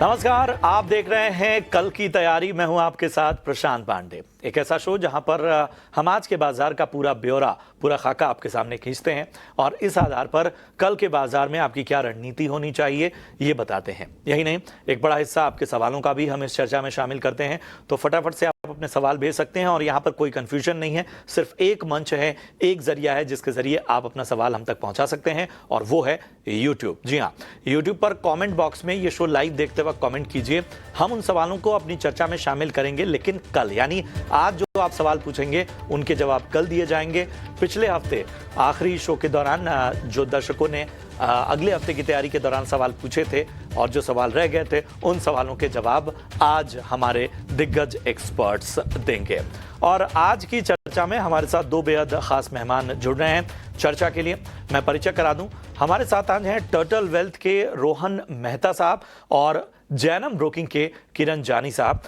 नमस्कार, आप देख रहे हैं कल की तैयारी। मैं हूं आपके साथ प्रशांत पांडे। एक ऐसा शो जहां पर हम आज के बाजार का पूरा ब्यौरा, पूरा खाका आपके सामने खींचते हैं और इस आधार पर कल के बाजार में आपकी क्या रणनीति होनी चाहिए ये बताते हैं। यही नहीं, एक बड़ा हिस्सा आपके सवालों का भी हम इस चर्चा में शामिल करते हैं। तो फटाफट से आप अपने सवाल भेज सकते हैं और यहाँ पर कोई कंफ्यूजन नहीं है, सिर्फ एक मंच है, एक जरिया है जिसके जरिए आप अपना सवाल हम तक पहुंचा सकते हैं और वो है यूट्यूब। जी हाँ, यूट्यूब पर कमेंट बॉक्स में ये शो लाइव देखते वक्त कमेंट कीजिए। हम उन सवालों को अपनी चर्चा में शामिल करेंगे, लेकिन कल, यानी आज जो आप सवाल पूछेंगे उनके जवाब कल दिए जाएंगे। पिछले हफ्ते आखिरी शो के दौरान जो दर्शकों ने अगले हफ्ते की तैयारी के दौरान सवाल पूछे थे और जो सवाल रह गए थे, उन सवालों के जवाब आज हमारे दिग्गज एक्सपर्ट्स देंगे। और आज की चर्चा में हमारे साथ दो बेहद खास मेहमान जुड़ रहे हैं चर्चा के लिए। मैं परिचय करा दूं, हमारे साथ आज हैं टर्टल वेल्थ के रोहन मेहता साहब और जैनम ब्रोकिंग के किरण जानी साहब।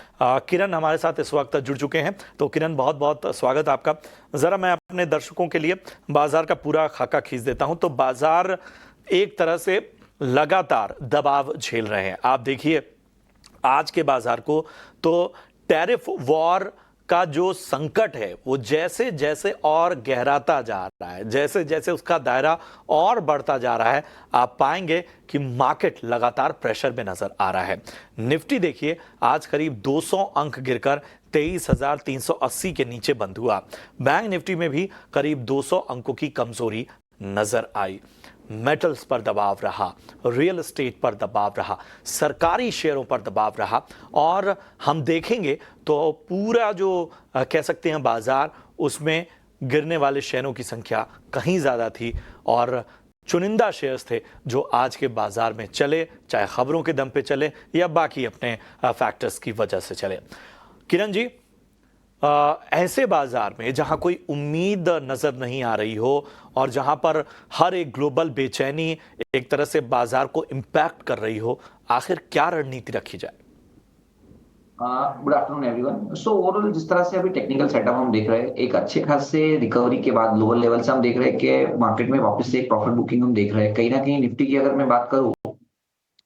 किरण हमारे साथ इस वक्त जुड़ चुके हैं। तो किरण, बहुत बहुत स्वागत आपका। ज़रा मैं अपने दर्शकों के लिए बाजार का पूरा खाका खींच देता हूं। तो बाजार एक तरह से लगातार दबाव झेल रहे हैं। आप देखिए आज के बाजार को, तो टैरिफ वॉर का जो संकट है वो जैसे जैसे और गहराता जा रहा है, जैसे जैसे उसका दायरा और बढ़ता जा रहा है, आप पाएंगे कि मार्केट लगातार प्रेशर में नजर आ रहा है। निफ्टी देखिए आज करीब 200 अंक गिरकर 23,380 के नीचे बंद हुआ। बैंक निफ्टी में भी करीब 200 अंकों की कमजोरी नजर आई। मेटल्स पर दबाव रहा, रियल एस्टेट पर दबाव रहा, सरकारी शेयरों पर दबाव रहा और हम देखेंगे तो पूरा जो कह सकते हैं बाजार, उसमें गिरने वाले शेयरों की संख्या कहीं ज़्यादा थी और चुनिंदा शेयर्स थे जो आज के बाजार में चले, चाहे खबरों के दम पे चले या बाकी अपने फैक्टर्स की वजह से चले। किरण जी, ऐसे बाजार में जहां कोई उम्मीद नजर नहीं आ रही हो और जहां पर हर एक ग्लोबल बेचैनी एक तरह से बाजार को इंपैक्ट कर रही हो, आखिर क्या रणनीति रखी जाए? Good afternoon everyone. So overall जिस तरह से अभी टेक्निकल सेटअप हम देख रहे हैं, एक अच्छे खासे रिकवरी के बाद लोअर लेवल से हम देख रहे हैं कि मार्केट में वापस से एक प्रॉफिट बुकिंग हम देख रहे हैं। कहीं ना कहीं निफ्टी की अगर मैं बात करूं,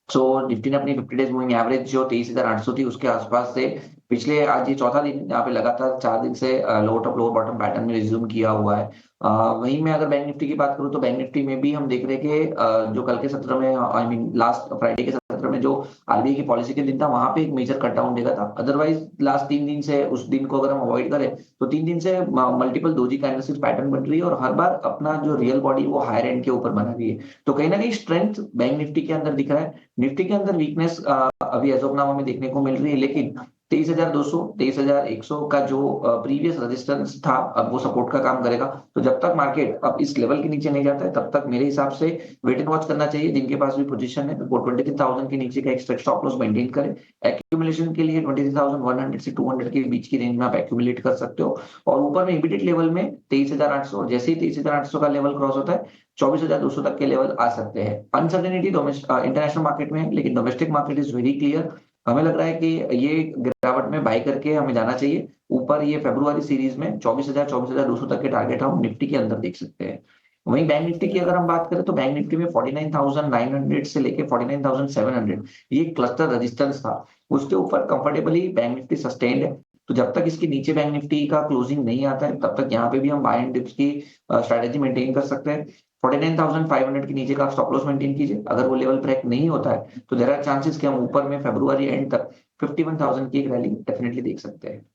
सो निफ्टी ने अपनी 50 डेज मूविंग एवरेज जो 23,800 थी उसके आसपास से पिछले, आज ये चौथा दिन यहाँ पे लगातार 4 दिन से lower top lower bottom pattern में रिज्यूम किया हुआ है। वहीं मैं अगर बैंक निफ्टी की बात करूं तो बैंक निफ्टी में भी हम देख रहे हैं कि जो कल के सत्र में, आई मीन लास्ट फ्राइडे के सत्र में जो आरबीआई की पॉलिसी के दिन था, वहां पे एक मेजर कट डाउन देखा था। अदरवाइज लास्ट 3 दिन से, उस दिन को अगर हम अवॉइड करें तो 3 दिन से मल्टीपल दोजी कैंडलस्टिक पैटर्न बन रही है और हर बार अपना जो रियल बॉडी वो हायर एंड के ऊपर बना रही है। तो कहीं ना कहीं स्ट्रेंथ बैंक निफ्टी के अंदर दिख रहा है। निफ्टी के अंदर वीकनेस अभी एज ऑफ नाउ हमें देखने को मिल रही है, लेकिन 23,200 23,100 का जो प्रीवियस रेजिस्टेंस था, अब वो सपोर्ट का काम करेगा। तो जब तक मार्केट अब इस लेवल के नीचे नहीं जाता है, तब तक मेरे हिसाब से वेट एंड वॉच करना चाहिए। जिनके पास भी पोजीशन है वो 23,000 के नीचे का एक स्टॉप लॉस मेंटेन करें। एक्यूमुलेशन के लिए 23,100 से 200 के बीच की रेंज में आप एक्यूमुलेट कर सकते हो। और ऊपर में इमीडिएट लेवल में 23,800, और जैसे ही 23,800 का लेवल क्रॉस होता है 24,200 तक के लेवल आ सकते हैं। अनसर्टेनिटी इंटरनेशनल मार्केट में है, लेकिन domestic market is very clear. हमें लग रहा है कि ये गिरावट में बाई करके हमें जाना चाहिए ऊपर। ये फरवरी सीरीज में 24,000 24,200 तक के टारगेट हम निफ्टी के अंदर देख सकते हैं। वहीं बैंक निफ्टी की अगर हम बात करें तो बैंक निफ्टी में 49,900 से लेके 49,700 ये क्लस्टर रेजिस्टेंस था, उसके ऊपर कंफर्टेबली बैंक निफ्टी सस्टेन्ड है। तो जब तक इसके नीचे बैंक निफ्टी का क्लोजिंग नहीं आता है, तब तक यहाँ पे भी हम बाय एंड डिप्स की स्ट्रेटेजी मेंटेन कर सकते हैं। 49,500 के नीचे का स्टॉप लॉस मेंटेन कीजिए। अगर वो लेवल ब्रेक नहीं होता है तो देयर आर चांसेस कि हम ऊपर में फरवरी एंड तक 51,000 की एक रैली डेफिनेटली देख सकते हैं।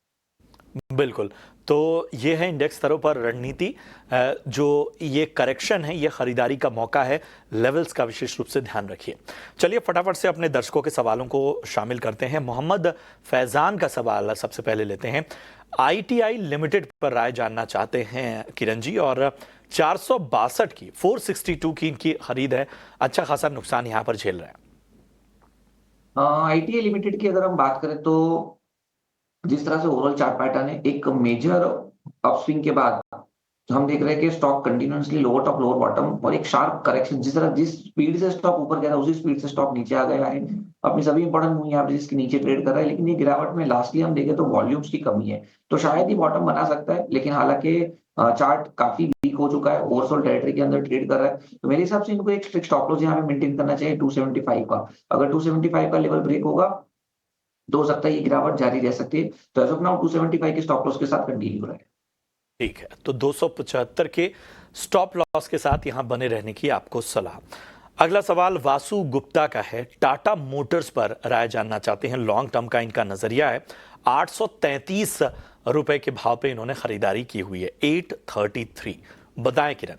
बिल्कुल। तो ये है इंडेक्स स्तरों पर रणनीति। जो ये करेक्शन है, ये खरीदारी का मौका है। लेवल्स का विशेष रूप से ध्यान रखिए। चलिए फटाफट से अपने दर्शकों के सवालों को शामिल करते हैं। मोहम्मद फैजान का सवाल सबसे पहले लेते हैं। आईटीआई लिमिटेड पर राय जानना चाहते हैं किरण जी, और 462 की 462 की इनकी खरीद है, अच्छा खासा नुकसान यहाँ पर झेल रहे हैं। आईटीआई लिमिटेड की अगर हम बात करें तो जिस तरह से ओवरऑल चार्ट पैटर्न है, एक मेजर अपस्विंग के बाद हम देख रहे हैं कि stock continuously lower top lower bottom और एक शार्प करेक्शन, जिस स्पीड से स्टॉक ऊपर गया था उसी स्पीड से स्टॉक नीचे आ गया है। अपनी सभी इंपॉर्टेंट मूविंग एवरेजेस के नीचे ट्रेड कर रहा है, लेकिन ये गिरावट में लास्टली हम देखें तो वॉल्यूम्स की कमी है, तो शायद ही बॉटम बना सकता है। लेकिन हालांकि चार्ट काफी वीक हो चुका है, ओवरसोल्ड टेरिटरी के अंदर ट्रेड कर रहा है, तो मेरे हिसाब से इनको एक स्ट्रिक्ट स्टॉप लॉस यहाँ पे मेंटेन करना चाहिए 275 का। अगर 275 का लेवल ब्रेक होगा तो हो सकता है ये गिरावट जारी रह सकती है। तो एज ऑफ नाउ 275 के स्टॉप लॉस के साथ कंटिन्यू रहे। ठीक है, तो 275 के स्टॉप लॉस के साथ यहां बने रहने की आपको सलाह। अगला सवाल वासु गुप्ता का है, टाटा मोटर्स पर राय जानना चाहते हैं। लॉन्ग टर्म का इनका नजरिया है। 833 रुपए के भाव पे इन्होंने खरीदारी की हुई है, 833। बताएं किरण।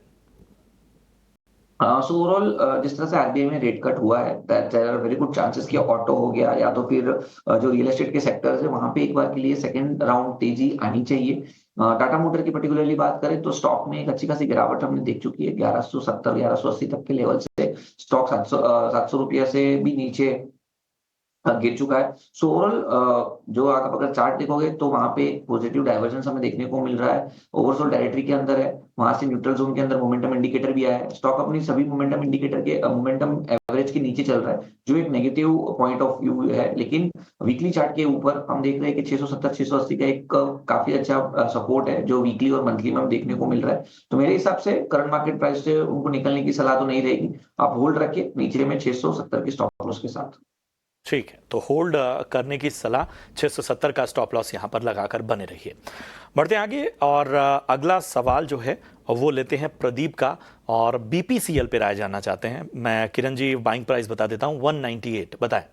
सो ओवरऑल जिस तरह से आरबीआई में रेट कट हुआ है, there are very good chances कि ऑटो हो गया या तो फिर जो रियल एस्टेट के सेक्टर्स है वहां पे एक बार के लिए सेकंड राउंड तेजी आनी चाहिए। टाटा मोटर की पर्टिकुलरली बात करें तो स्टॉक में एक अच्छी खासी गिरावट हमने देख चुकी है, 1170 1180 तक के लेवल से स्टॉक 700 रुपया से भी नीचे गिर चुका है। सो ओवरऑल जो आप अगर चार्ट देखोगे तो वहां पे पॉजिटिव डाइवर्जेंस हमें देखने को मिल रहा है, ओवरसोल्ड टेरिटरी के अंदर है, वहां से न्यूट्रल जोन के अंदर मोमेंटम इंडिकेटर भी आया है। स्टॉक अपनी सभी मोमेंटम इंडिकेटर के मोमेंटम एवरेज के नीचे चल रहा है, जो एक नेगेटिव पॉइंट ऑफ व्यू है। लेकिन वीकली चार्ट के ऊपर हम देख रहे हैं कि 670 680 का एक काफी अच्छा सपोर्ट है जो वीकली और मंथली में हम देखने को मिल रहा है। तो मेरे हिसाब से करंट मार्केट प्राइस से उनको निकलने की सलाह तो नहीं रहेगी, आप होल्ड रखिए नीचे में 670 के स्टॉप लॉस के साथ। ठीक है, तो होल्ड करने की सलाह, 670 का स्टॉप लॉस यहां पर लगाकर बने रहिए। बढ़ते हैं आगे और अगला सवाल जो है वो लेते हैं प्रदीप का, और बीपीसीएल पे राय जानना चाहते हैं। मैं किरण जी बाइंग प्राइस बता देता हूं, 198। बताएं।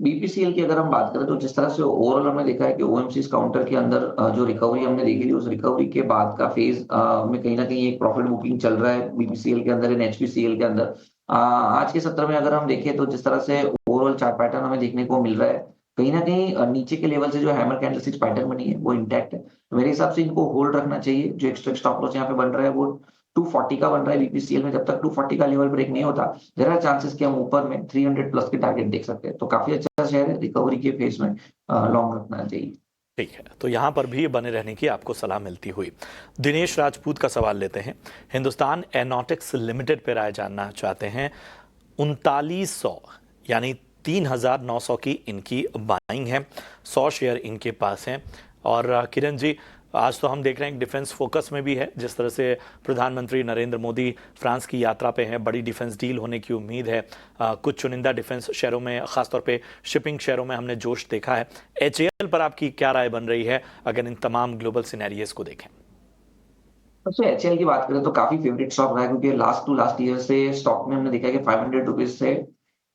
बीपीसीएल की अगर हम बात करें तो जिस तरह से ओवरऑल हमने देखा है कि ओएमसी काउंटर के अंदर जो रिकवरी हमने देखी थी, उस रिकवरी के बाद का फेज में कहीं ना कहीं एक प्रॉफिट बुकिंग चल रहा है बीपीसीएल के अंदर, इन एचपीसीएल के अंदर। आज के सत्र में अगर हम देखें तो जिस तरह से ओवरऑल चार्ट पैटर्न हमें देखने को मिल रहा है, कहीं ना कहीं नीचे के लेवल से जो हैमर कैंडलस्टिक्स पैटर्न बनी है वो इंटैक्ट है। तो मेरे हिसाब से इनको होल्ड रखना चाहिए। जो एक्स्ट्रा स्टॉप लॉस यहाँ पे बन रहा है वो 240 का बन रहा है बीपीसीएल में। जब तक 240 का लेवल ब्रेक नहीं होता, देयर आर चांसेस कि हम ऊपर में 300 प्लस के टारगेट देख सकते हैं। तो काफी अच्छा शेयर है, रिकवरी के फेज में लॉन्ग रखना चाहिए। ठीक है, तो यहां पर भी बने रहने की आपको सलाह मिलती हुई। दिनेश राजपूत का सवाल लेते हैं। हिंदुस्तान एरोनॉटिक्स लिमिटेड पे राय जानना चाहते हैं। 3900 यानी 3900 की इनकी बाइंग है, 100 शेयर इनके पास हैं। और किरण जी, आज तो हम देख रहे हैं डिफेंस फोकस में भी है, जिस तरह से प्रधानमंत्री नरेंद्र मोदी फ्रांस की यात्रा पे हैं, बड़ी डिफेंस डील होने की उम्मीद है। कुछ चुनिंदा डिफेंस शेयरों में, खासतौर पे शिपिंग शेयरों में हमने जोश देखा है। एचएएल पर आपकी क्या राय बन रही है अगर इन तमाम ग्लोबल सिनेरियोस को देखें? सबसे एचएल की बात करें तो काफी फेवरेट स्टॉक रहा है, क्योंकि लास्ट टू लास्ट ईयर से स्टॉक में हमने देखा है कि 500 रुपीज से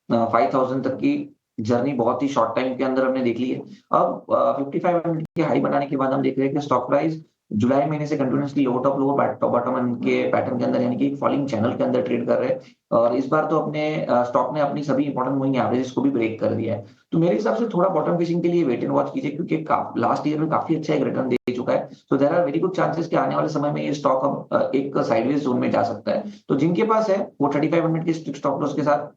5000 तक की जर्नी बहुत ही शॉर्ट टाइम के अंदर हमने देख ली है। अब 5500 की हाई बनाने के बाद हम देख रहे हैं कि स्टॉक प्राइस जुलाई महीने से continuously lower top lower top bottom के पैटर्न के अंदर, यानी कि फॉलिंग चैनल के अंदर ट्रेड कर रहे हैं। और इस बार तो अपने स्टॉक ने अपनी सभी इंपॉर्टेंट मूविंग एवरेजेस को भी ब्रेक कर दिया है। तो मेरे हिसाब से थोड़ा बॉटम फिशिंग के लिए वेट एंड वॉच कीजिए, क्योंकि लास्ट ईयर में काफी अच्छा एक रिटर्न दे चुका है। तो there are very good chances कि आने वाले समय में ये स्टॉक अब एक साइडवेज जोन में जा सकता है। तो जिनके पास है वो 3500 के स्टॉप लॉस के साथ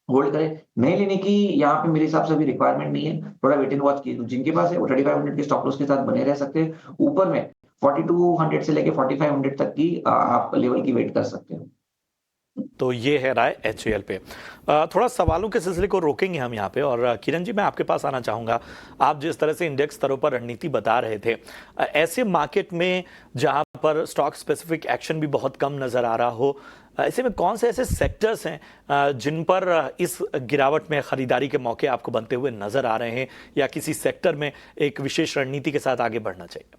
होल्ड करें। नए लेने की यहाँ पे मेरे हिसाब से अभी रिक्वायरमेंट नहीं है, थोड़ा वेट एंड वॉच कीजिए। जिनके पास है वो 3500 के स्टॉप लॉस के साथ बने रह सकते हैं। ऊपर में 4200 से लेके 4500 तक की आप लेवल की वेट कर सकते हैं। तो ये है राय एचएएल पे। थोड़ा सवालों के सिलसिले को रोकेंगे हम यहाँ पे, और किरण जी मैं आपके पास आना चाहूँगा। आप जिस तरह से इंडेक्स स्तरों पर रणनीति बता रहे थे, ऐसे मार्केट में जहाँ पर स्टॉक स्पेसिफिक एक्शन भी बहुत कम नज़र आ रहा हो, ऐसे में कौन से ऐसे सेक्टर्स हैं जिन पर इस गिरावट में खरीदारी के मौके आपको बनते हुए नज़र आ रहे हैं, या किसी सेक्टर में एक विशेष रणनीति के साथ आगे बढ़ना चाहिए?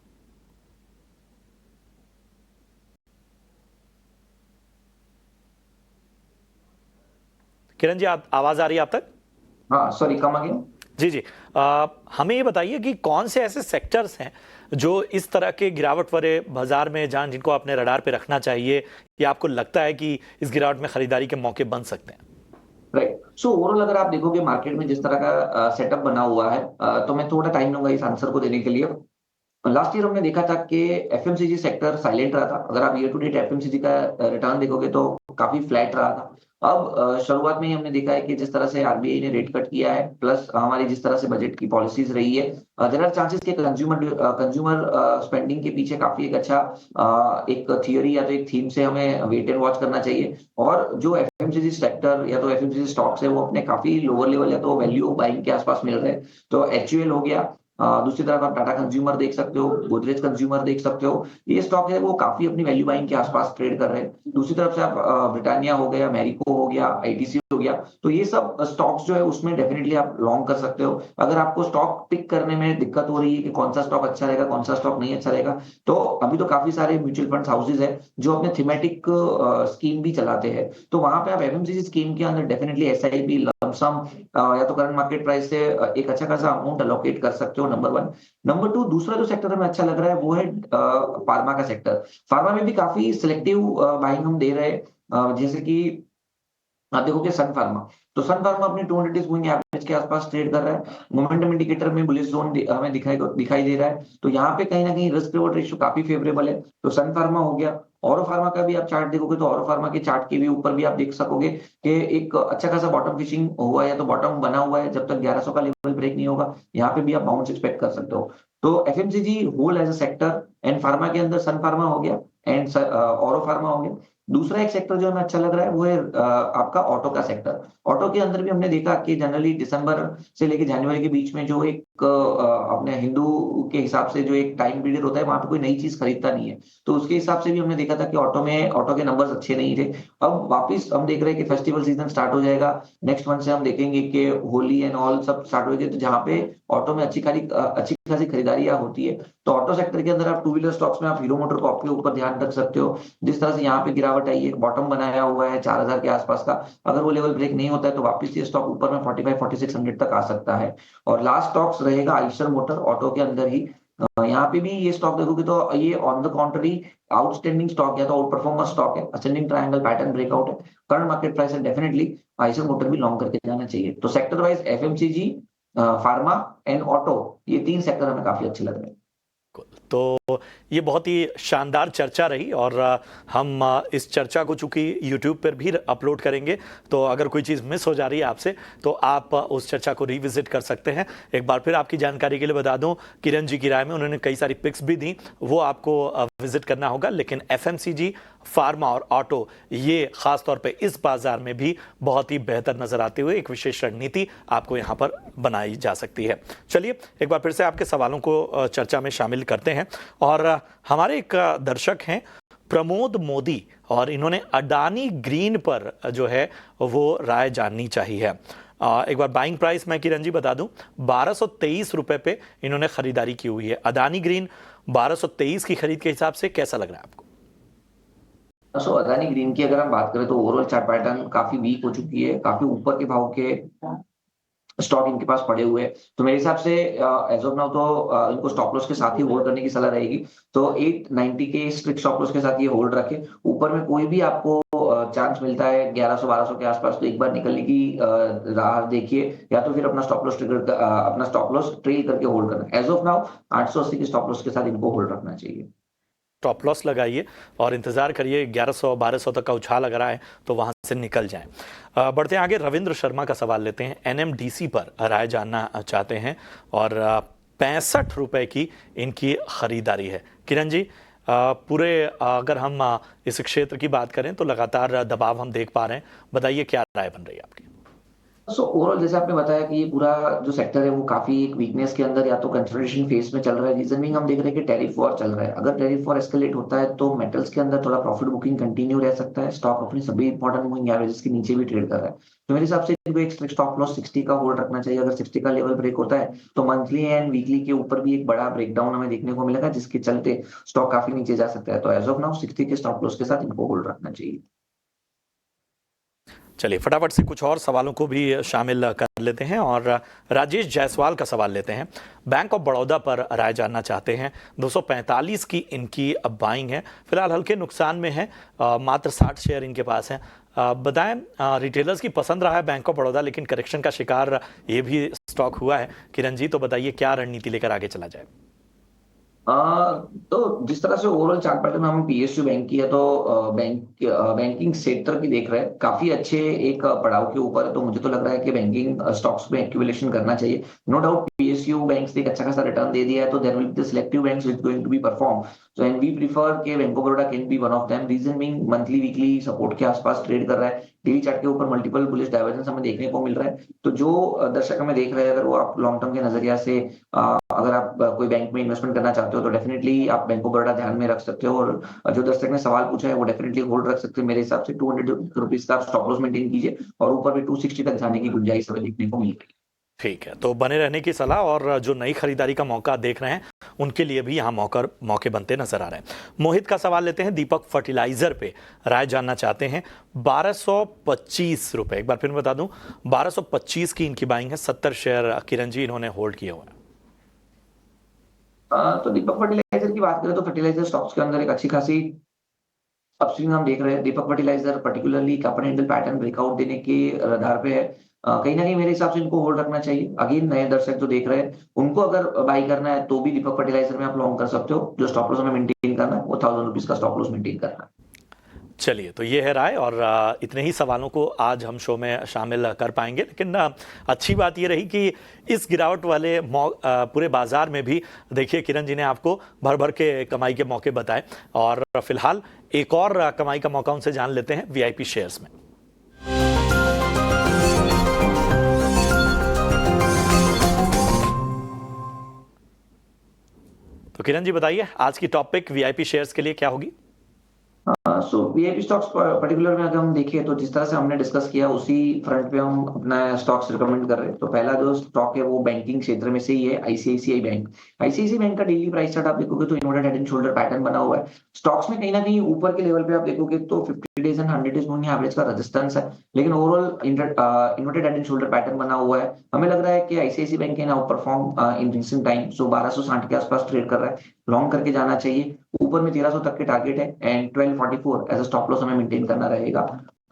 किरण जी, आप आवाज आ रही है आप तक? हाँ सॉरी, कम आ गया। जी जी। हमें ये बताइए कि कौन से ऐसे सेक्टर्स हैं जो इस तरह के गिरावट वाले बाजार में जान, जिनको अपने रडार पे रखना चाहिए, या आपको लगता है कि इस गिरावट में खरीदारी के मौके बन सकते हैं? राइट। सो ओवरऑल अगर आप देखोगे मार्केट में जिस तरह का सेटअप बना हुआ है, तो मैं थोड़ा टाइम लूंगा इस आंसर को देने के लिए। लास्ट ईयर हमने देखा था कि एफएमसीजी सेक्टर साइलेंट रहा था। अगर आप ईयर टू डेट एफएमसीजी का रिटर्न देखोगे तो काफी फ्लैट रहा था। अब शुरुआत में ही हमने देखा है कि जिस तरह से आरबीआई ने रेट कट किया है, प्लस हमारी जिस तरह से बजट की पॉलिसीज रही है, देयर आर चांसेस कि कंज्यूमर स्पेंडिंग के पीछे काफी एक अच्छा एक थियरी या तो एक थीम से हमें वेट एंड वॉच करना चाहिए। और जो एफएमसीजी सेक्टर या तो एफएमसीजी स्टॉक्स है वो अपने काफी लोअर लेवल या तो वैल्यू बाइंग के आसपास मिल रहे हैं। तो एचयूएल हो गया, दूसरी तरफ आप टाटा कंज्यूमर देख सकते हो, गोदरेज कंज्यूमर देख सकते हो। ये स्टॉक है वो काफी अपनी वैल्यू बाइंग के आसपास ट्रेड कर रहे हैं। दूसरी तरफ से आप ब्रिटानिया हो गया, मैरिको हो गया, आईटीसी हो गया, तो ये सब स्टॉक्स जो है उसमें डेफिनेटली आप लॉन्ग कर सकते हो। अगर आपको स्टॉक पिक करने में दिक्कत हो रही है कि कौन सा स्टॉक अच्छा रहेगा, कौन सा स्टॉक नहीं अच्छा रहेगा, तो अभी तो काफी सारे म्यूचुअल फंड हाउसेज है जो अपने थीमेटिक स्कीम भी चलाते हैं। तो वहां पे आप एफएमसीजी स्कीम के अंदर डेफिनेटली एसआईपी लमसम या तो करंट मार्केट प्राइस से एक अच्छा खासा अमाउंट अलोकेट कर सकते हो, नंबर वन। नंबर टू, दूसरा जो सेक्टर हमें अच्छा लग रहा है वो है फार्मा का सेक्टर। फार्मा में भी काफी सिलेक्टिव बाइंग हम दे रहे हैं। जैसे कि आप देखोगे सन फार्मा, तो सन फार्मा अपने 200 डेज मूविंग एवरेज के आसपास ट्रेड कर रहा है। मोमेंटम इंडिकेटर में बुलिश जोन हमें दिखाई दे रहा है। तो यहाँ पे कहीं ना कहीं रिस्क रिवॉर्ड रेशियो काफी फेवरेबल है। तो सन फार्मा हो गया। औरो फार्मा का भी आप चार्ट देखोगे तो औरो फार्मा के चार्ट के भी ऊपर भी आप देख सकोगे कि एक अच्छा खासा बॉटम फिशिंग हुआ है या तो बॉटम बना हुआ है। जब तक 1100 का लेवल ब्रेक नहीं होगा, यहाँ पे भी आप बाउंस एक्सपेक्ट कर सकते हो। तो FMCG whole as a sector and pharma के अंदर सन फार्मा हो गया एंड औरो फार्मा हो गया। दूसरा एक सेक्टर जो हमें अच्छा लग रहा है वो है आपका ऑटो का सेक्टर। ऑटो के अंदर भी हमने देखा कि जनरली दिसंबर से लेके जनवरी के बीच में जो एक अपने हिंदू के हिसाब से जो एक टाइम पीरियड होता है, वहां पे कोई नई चीज खरीदता नहीं है। तो उसके हिसाब से भी हमने देखा था कि ऑटो के नंबर्स अच्छे नहीं थे। अब वापस हम देख रहे हैं कि फेस्टिवल सीजन स्टार्ट हो जाएगा। नेक्स्ट मंथ से हम देखेंगे कि होली एंड ऑल सब स्टार्ट हो गए, तो जहाँ पे ऑटो में अच्छी खासी खरीदारियां होती है। तो ऑटो सेक्टर के अंदर आप टू व्हीलर स्टॉक्स में आप हीरो मोटर कॉप के ऊपर ध्यान रख सकते हो। जिस तरह से यहाँ पे गिरावट आई है, बॉटम बनाया हुआ है 4000 के आसपास का। अगर वो लेवल ब्रेक नहीं होता है तो वापस ये स्टॉक ऊपर में 45-4600 तक आ सकता है। और लास्ट स्टॉक्स रहेगा आइशर मोटर ऑटो के अंदर ही। यहाँ पे भी ये स्टॉक देखोगे तो ये ऑन द कॉन्ट्री आउटस्टैंडिंग स्टॉक या तो आउट परफॉर्मर स्टॉक है, असेंडिंग ट्रायंगल पैटर्न ब्रेकआउट है। करंट मार्केट प्राइस है, डेफिनेटली आइशर मोटर भी लॉन्ग करके जाना चाहिए। तो sector wise FMCG, pharma and auto, ये तीन सेक्टर हमें काफी अच्छे लग रहे हैं। तो ये बहुत ही शानदार चर्चा रही और हम इस चर्चा को चूंकि यूट्यूब पर भी अपलोड करेंगे, तो अगर कोई चीज़ मिस हो जा रही है आपसे तो आप उस चर्चा को रिविजिट कर सकते हैं। एक बार फिर आपकी जानकारी के लिए बता दूं, किरण जी की राय में उन्होंने कई सारी पिक्स भी दी, वो आपको विजिट करना होगा। लेकिन एफएमसीजी, फार्मा और ऑटो, ये खास तौर पे इस बाजार में भी बहुत ही बेहतर नजर आते हुए एक विशेष रणनीति आपको यहाँ पर बनाई जा सकती है। चलिए एक बार फिर से आपके सवालों को चर्चा में शामिल करते हैं। और हमारे एक दर्शक हैं प्रमोद मोदी, और इन्होंने अडानी ग्रीन पर जो है वो राय जाननी चाहिए। एक बार बाइंग प्राइस मैं किरण जी बता दूं, 1223 रुपए पे इन्होंने खरीदारी की हुई है। अडानी ग्रीन 1223 की खरीद के हिसाब से कैसा लग रहा है आपको? सो अदानी ग्रीन की अगर हम बात करें तो ओवरऑल चार्ट पैटर्न काफी वीक हो चुकी है, काफी ऊपर के भाव के स्टॉक इनके पास पड़े हुए हैं। तो मेरे हिसाब से एज ऑफ नाउ तो इनको स्टॉप लॉस के साथ ही होल्ड करने की सलाह रहेगी। तो 890 के स्ट्रिक्ट स्टॉप लॉस के साथ ये होल्ड रखे। ऊपर में कोई भी आपको चांस मिलता है 1100-1200 के आसपास, तो एक बार निकलने की राह देखिए, या तो फिर अपना स्टॉप लॉस अपना स्टॉप लॉस ट्रेल करके होल्ड करना। एज ऑफ नाउ 880 के स्टॉप लॉस के साथ इनको होल्ड रखना चाहिए। स्टॉप लॉस लगाइए और इंतजार करिए, 1100-1200 तक का उछाल अगर आए तो वहां से निकल जाएं। बढ़ते हैं आगे, रविंद्र शर्मा का सवाल लेते हैं। एनएमडीसी पर राय जानना चाहते हैं और 65 रुपए की इनकी खरीदारी है। किरण जी, पूरे अगर हम इस क्षेत्र की बात करें तो लगातार दबाव हम देख पा रहे हैं, बताइए क्या राय बन रही है आपकी? सो ओवरऑल जैसे आपने बताया कि ये पूरा जो सेक्टर है वो काफी एक वीकनेस के अंदर या तो कंसोलिडेशन फेज में चल रहा है। रीजन भी हम देख रहे हैं कि टैरिफ वॉर चल रहा है। अगर टैरिफ वॉर एस्केलेट होता है तो मेटल्स के अंदर थोड़ा प्रॉफिट बुकिंग कंटिन्यू रह सकता है। स्टॉक अपनी सभी इंपॉर्टेंट मूविंग एवरेजेस के नीचे भी ट्रेड कर रहा है। तो मेरे हिसाब से इनको एक स्टॉप लॉस 60 का होल्ड रखना चाहिए। अगर 60 का लेवल ब्रेक होता है तो मंथली एंड वीकली के ऊपर भी एक बड़ा ब्रेकडाउन हमें देखने को मिलेगा, जिसके चलते स्टॉक काफी नीचे जा सकता है। तो एज ऑफ नाउ 60 के स्टॉप लॉस के साथ इनको होल्ड रखना चाहिए। चलिए फटाफट से कुछ और सवालों को भी शामिल कर लेते हैं और राजेश जायसवाल का सवाल लेते हैं। बैंक ऑफ बड़ौदा पर राय जानना चाहते हैं। 245 की इनकी अब बाइंग है, फिलहाल हल्के नुकसान में है, मात्र 60 शेयर इनके पास हैं। बताएं, रिटेलर्स की पसंद रहा है बैंक ऑफ बड़ौदा, लेकिन करेक्शन का शिकार ये भी स्टॉक हुआ है। किरण जी, तो बताइए क्या रणनीति लेकर आगे चला जाए? तो जिस तरह से ओवरऑल चार्ट पैटर्न हम पीएसयू बैंक की है तो बैंकिंग सेक्टर की देख रहे हैं काफी अच्छे एक पड़ाव के ऊपर है, तो मुझे तो लग रहा है कि बैंकिंग स्टॉक्स में एक्यूमुलेशन करना चाहिए। नो डाउट पीएसयू बैंक्स ने एक अच्छा खासा रिटर्न दे दिया है, तो there will be the selective banks which going to be perform. So and we prefer के Bank of Baroda can be one of them, reason being monthly weekly support के आसपास ट्रेड कर रहा है, डेली चार्ट के ऊपर मल्टीपल बुलिश डाइवर्जेंस हमें देखने को मिल रहा है। तो जो दर्शक हमें देख रहे हैं, अगर वो आप लॉन्ग टर्म के नजरिया से अगर आप कोई बैंक में इन्वेस्टमेंट करना चाहते हो तो डेफिनेटली आप बैंक ऑफ बड़ौदा ध्यान में रख सकते हो। और जो दर्शक ने सवाल पूछा है वो डेफिनेटली होल्ड रख सकते हैं। मेरे हिसाब से 200 रुपीज का आप स्टॉप लॉस मेंटेन कीजिए और ऊपर भी 260 तक जाने की गुंजाइश हमें देखने को मिल रही है। ठीक है, तो बने रहने की सलाह, और जो नई खरीदारी का मौका देख रहे हैं उनके लिए भी यहाँ मौके बनते नजर आ रहे हैं। मोहित का सवाल लेते हैं, दीपक फर्टिलाइजर पे राय जानना चाहते हैं। 1225 रुपए, एक बार फिर बता दूं, 1225 की इनकी बाइंग है। 70 शेयर किरण जी इन्होंने होल्ड किए हुए हैं। तो दीपक फर्टिलाइजर की बात करें तो फर्टिलाइजर स्टॉक्स के अंदर एक अच्छी खासी अपस्विंग हम देख रहे हैं। Deepak fertilizer particularly cup and handle pattern breakout देने के आधार पे है। कहीं ना कहीं मेरे हिसाब से इनको होल्ड रखना चाहिए। अगेन नए दर्शक जो देख रहे हैं उनको अगर बाई करना है तो भी दीपक फर्टिलाइजर में आप लॉन्ग कर सकते हो। जो स्टॉप लॉस हमें मेंटेन करना है वो 1000 रुपीज का स्टॉप लॉस मेंटेन करना है। चलिए, तो ये है राय, और इतने ही सवालों को आज हम शो में शामिल कर पाएंगे। लेकिन अच्छी बात ये रही कि इस गिरावट वाले पूरे बाजार में भी देखिए किरण जी ने आपको भर भर के कमाई के मौके बताए। और फिलहाल एक और कमाई का मौका उनसे जान लेते हैं वीआईपी शेयर्स में। तो किरण जी बताइए, आज की टॉपिक वीआईपी शेयर्स के लिए क्या होगी? सो वीआईपी स्टॉक्स पर्टिकुलर में अगर हम देखें तो जिस तरह से हमने डिस्कस किया उसी फ्रंट पे हम अपना स्टॉक्स रिकमेंड कर रहे हैं। तो पहला जो स्टॉक है वो बैंकिंग क्षेत्र में से ही है, आईसीआईसीआई बैंक। आईसीआईसीआई बैंक का डेली प्राइस चार्ट आप देखोगे तो inverted head and shoulder pattern बना हुआ है। स्टॉक्स में कहीं ना कहीं ऊपर के लेवल पे आप देखोगे तो 50 days and 100 days moving average का रेजिस्टेंस है, लेकिन overall inverted head and shoulder pattern बना हुआ है। हमें लग रहा है कि ICICI bank can out perform in recent time. So 1260 के आसपास ट्रेड कर रहा है, लॉन्ग करके जाना चाहिए। ऊपर में 1300 तक के टारगेट है and 1244 as a stop loss हमें मेंटेन करना रहेगा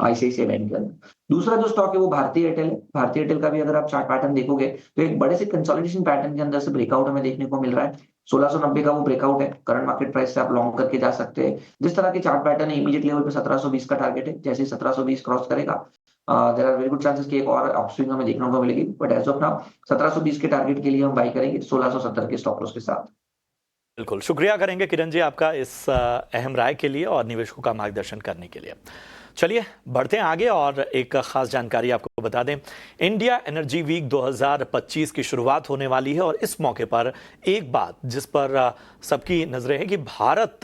आईसीआईसीआई बैंक के अंदर। दूसरा जो स्टॉक है वो भारतीय एयरटेल है। भारतीय एयरटेल का भी अगर आप चार्ट पैटर्न देखोगे तो एक बड़े से कंसोलिडेशन पैटर्न के अंदर से ब्रेकआउट हमें देखने को मिल रहा है। 1690 का वो ब्रेकआउट है, करंट मार्केट प्राइस से आप लॉन्ग करके जा सकते हैं। जिस तरह के चार्ट पैटर्न है इमीडिएट लेवल पे 1720 का टारगेट है, जैसे 1720 क्रॉस करेगा there are very good chances कि एक और अपस्विंग हमें देखने को मिलेगी। बट एज ऑफ नाउ 1720 के टारगेट के लिए हम बाई करेंगे 1670 के स्टॉप लॉस के साथ। बिल्कुल, शुक्रिया करेंगे किरण जी आपका इस अहम राय के लिए और निवेशकों का मार्गदर्शन करने के लिए। चलिए बढ़ते हैं आगे और एक खास जानकारी आपको बता दें। इंडिया एनर्जी वीक 2025 की शुरुआत होने वाली है, और इस मौके पर एक बात जिस पर सबकी नजरें हैं कि भारत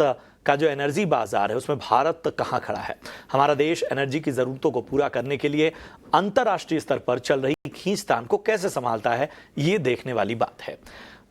का जो एनर्जी बाजार है उसमें भारत कहां खड़ा है। हमारा देश एनर्जी की जरूरतों को पूरा करने के लिए अंतर्राष्ट्रीय स्तर पर चल रही खींचतान को कैसे संभालता है, ये देखने वाली बात है।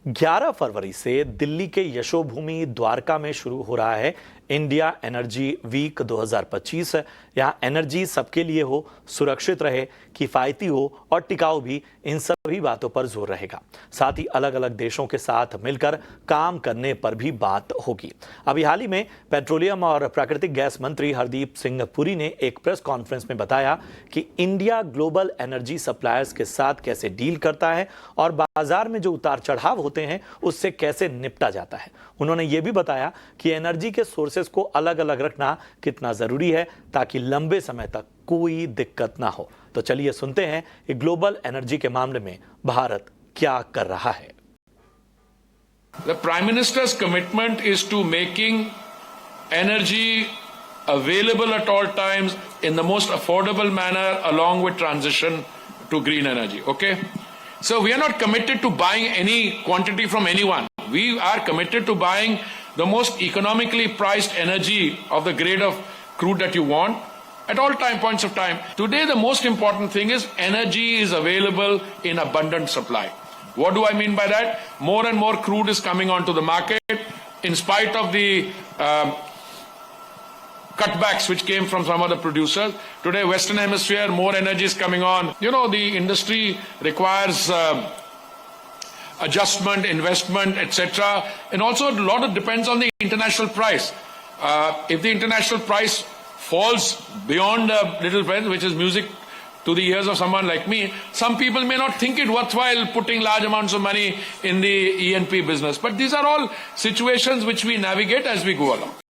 11 फरवरी से दिल्ली के यशोभूमि द्वारका में शुरू हो रहा है इंडिया एनर्जी वीक 2025। यहाँ एनर्जी सबके लिए हो, सुरक्षित रहे, किफायती हो और टिकाऊ भी, इन सभी बातों पर जोर रहेगा। साथ ही अलग अलग देशों के साथ मिलकर काम करने पर भी बात होगी। अभी हाल ही में पेट्रोलियम और प्राकृतिक गैस मंत्री हरदीप सिंह पुरी ने एक प्रेस कॉन्फ्रेंस में बताया कि इंडिया ग्लोबल एनर्जी सप्लायर्स के साथ कैसे डील करता है और बाजार में जो उतार चढ़ाव होते हैं उससे कैसे निपटा जाता है। उन्होंने ये भी बताया कि एनर्जी के सोर्सेस को अलग अलग रखना कितना जरूरी है ताकि लंबे समय तक कोई दिक्कत ना हो। तो चलिए सुनते हैं कि ग्लोबल एनर्जी के मामले में भारत क्या कर रहा है। The Prime Minister's commitment is to making energy available at all times in the most affordable manner along with transition to green energy. Okay? So we are not committed to buying any quantity from anyone. We are committed to buying the most economically priced energy of the grade of crude that you want at all points of time. Today the most important thing is energy is available in abundant supply. What do I mean by that? More and more crude is coming onto the market in spite of the cutbacks which came from some other producers. Today, Western Hemisphere, more energy is coming on. You know, the industry requires adjustment, investment, etc. And also a lot of depends on the international price. If the international price falls beyond a little bit, which is music to the ears of someone like me, some people may not think it worthwhile putting large amounts of money in the E&P business. But these are all situations which we navigate as we go along.